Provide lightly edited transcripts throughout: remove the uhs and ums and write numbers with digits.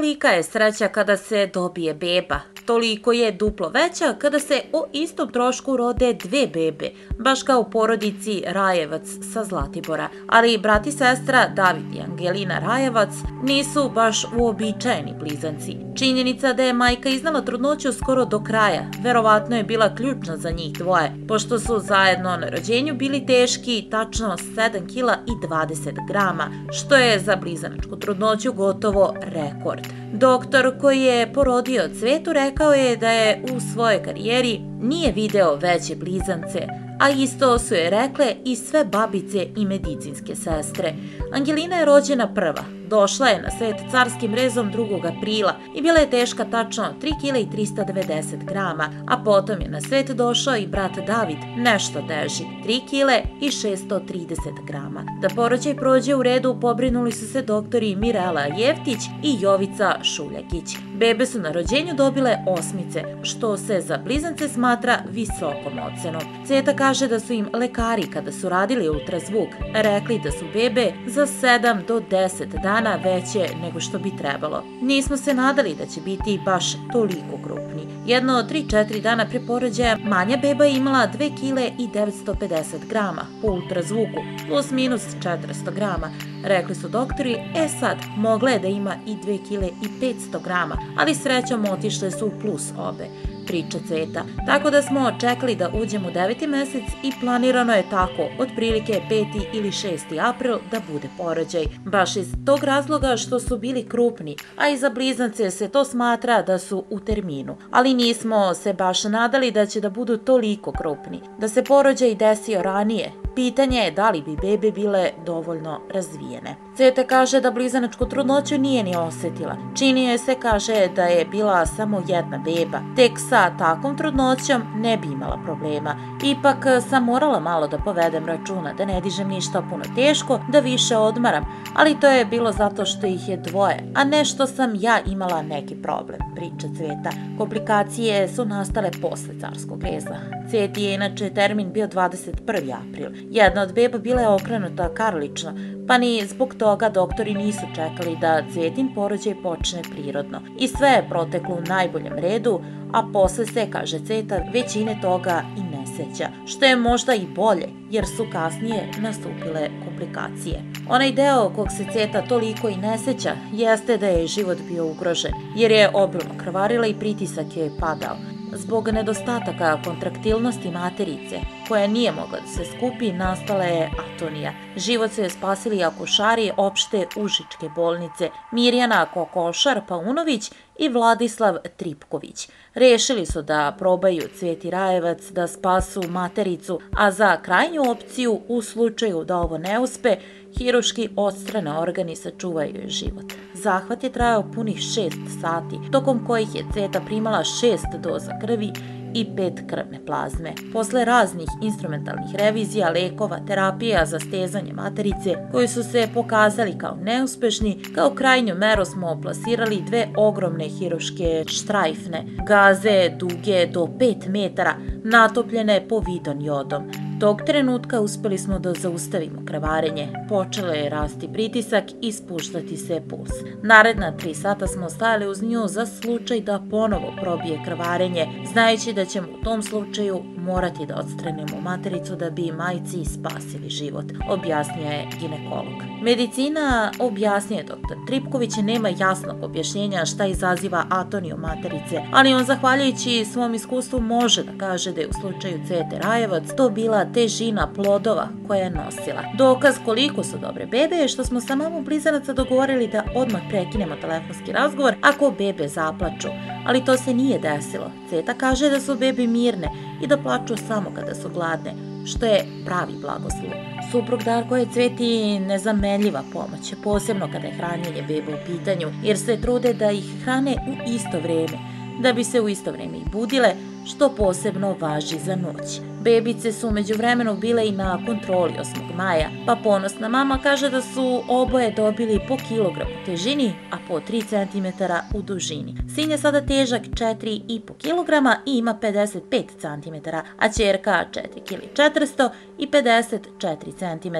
Tolika je sreća kada se dobije beba. Toliko je duplo veća kada se o istom trošku rode dve bebe, baš kao u porodici Rajevac sa Zlatibora. Ali brat i sestra David i Angelina Rajevac nisu baš uobičajeni blizanci. Činjenica da je majka iznala trudnoću skoro do kraja verovatno je bila ključna za njih dvoje, pošto su zajedno na rođenju bili teški tačno 7 kg i 20 grama, što je za blizanačku trudnoću gotovo rekord. Doktor koji je porodio Cvetu rekao je da je u svojoj karijeri nije video veće blizance, a isto su je rekle i sve babice i medicinske sestre. Angelina je rođena prva. Došla je na svet carskim rezom 2. aprila i bila je teška tačno 3 kg i 390 grama, a potom je na svet došao i brat David, nešto teži, 3 kg i 630 grama. Da porođaj prođe u redu pobrinuli su se doktori Mirela Jevtić i Jovica Šuljakić. Bebe su na rođenju dobile osmice, što se za blizance smatra visokom ocenom. Cveta kaže da su im lekari kada su radili ultrazvuk rekli da su bebe za 7 do 10 dana veće nego što bi trebalo. Nismo se nadali da će biti baš toliko krupni. Jedno od 3-4 dana pre porođaja manja beba je imala 2 kg i 950 grama po ultrazvuku, plus minus 400 grama. Rekli su doktori, sad mogla je da ima i 2 kg i 500 grama, ali srećom otišle su u plus obe, priča Cveta. Tako da smo čekali da uđemo u 9. mesec i planirano je tako, otprilike 5. ili 6. april da bude porođaj. Baš iz tog razloga što su bili krupni, a i za blizance se to smatra da su u terminu. Ali nismo se baš nadali da će da budu toliko krupni. Da se porođaj desio ranije, pitanje je da li bi bebe bile dovoljno razvijene. Cveta kaže da blizanačku trudnoću nije ni osetila. Čini joj se, kaže, da je bila samo jedna beba. Tek sa takvom trudnoćom ne bi imala problema. Ipak sam morala malo da povedem računa, da ne dižem ništa puno teško, da više odmaram, ali to je bilo zato što ih je dvoje, a ne što sam ja imala neki problem, priča Cveta. Komplikacije su nastale posle carskog reza. Cveti je inače termin bio 21. april. Jedna od beba bila je okrenuta karlično, pa ni zbog toga doktori nisu čekali da Cvetin porođaj počne prirodno. I sve je proteklo u najboljem redu, a posle se, kaže Cveta, većine toga i ne seća, što je možda i bolje, jer su kasnije nastupile komplikacije. Onaj deo kog se Cveta toliko i ne seća jeste da je život bio ugrožen, jer je obilno krvarila i pritisak joj je padao. Zbog nedostataka kontraktilnosti materice, koja nije mogla da se skupi, nastala je atonija. Život su je spasili akušari opšte užičke bolnice Mirjana Kokošar Paunović i Vladislav Tripković. Rešili su da probaju Cveti Rajevac da spasu matericu, a za krajnju opciju, u slučaju da ovo ne uspe, hiruški odstrane organ i sačuvaju joj život. Zahvat je trajao punih 6 sati, tokom kojih je Cveta primala 6 doza krvi i 5 krvne plazme. Posle raznih instrumentalnih revizija, lekova, terapija za stezanje materice, koji su se pokazali kao neuspešni, kao krajnju meru smo plasirali 2 ogromne hiruške štrajfne, gaze duge do 5 metara, natopljene povidon jodom. Tog trenutka uspeli smo da zaustavimo krvarenje, počelo je rasti pritisak i spuštati se puls. Naredna 3 sata smo stajali uz nju za slučaj da ponovo probije krvarenje, znajući da ćemo u tom slučaju morati da odstranimo matericu da bi majci spasili život, objasnio je ginekolog. Medicina, objasnio je dr. Tripković, nema jasnog objašnjenja šta izaziva atoniju materice, ali on zahvaljujući svom iskustvu može da kaže da je u slučaju Cvete Rajevac to bila težina plodova koja je nosila. Dokaz koliko su dobre bebe je što smo sa mamom blizanaca dogovorili da odmah prekinemo telefonski razgovor ako bebe zaplaču, ali to se nije desilo. Cveta kaže da su bebe mirne i da plaču samo kada su gladne, što je pravi blagoslov. Suprug Darko je Cveti nezamenljiva pomoć, posebno kada je hranjenje beba u pitanju, jer se trude da ih hrane u isto vreme, da bi se u isto vreme i budile, što posebno važi za noć. Bebice su međuvremenu bile i na kontroli 8. maja, pa ponosna mama kaže da su oboje dobili po kilogram u težini, a po 3 cm u dužini. Sin je sada težak 4,5 kg i ima 55 cm, a ćerka 4,4 kg i 54 cm.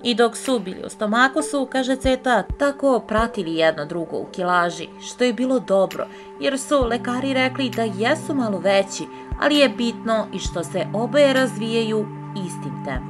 I dok su bili u stomaku su, kaže Ceta, tako pratili jedno drugo u kilaži, što je bilo dobro, jer su lekari rekli da jesu malo veći, ali je bitno i što se oboje razvijaju istim tempom.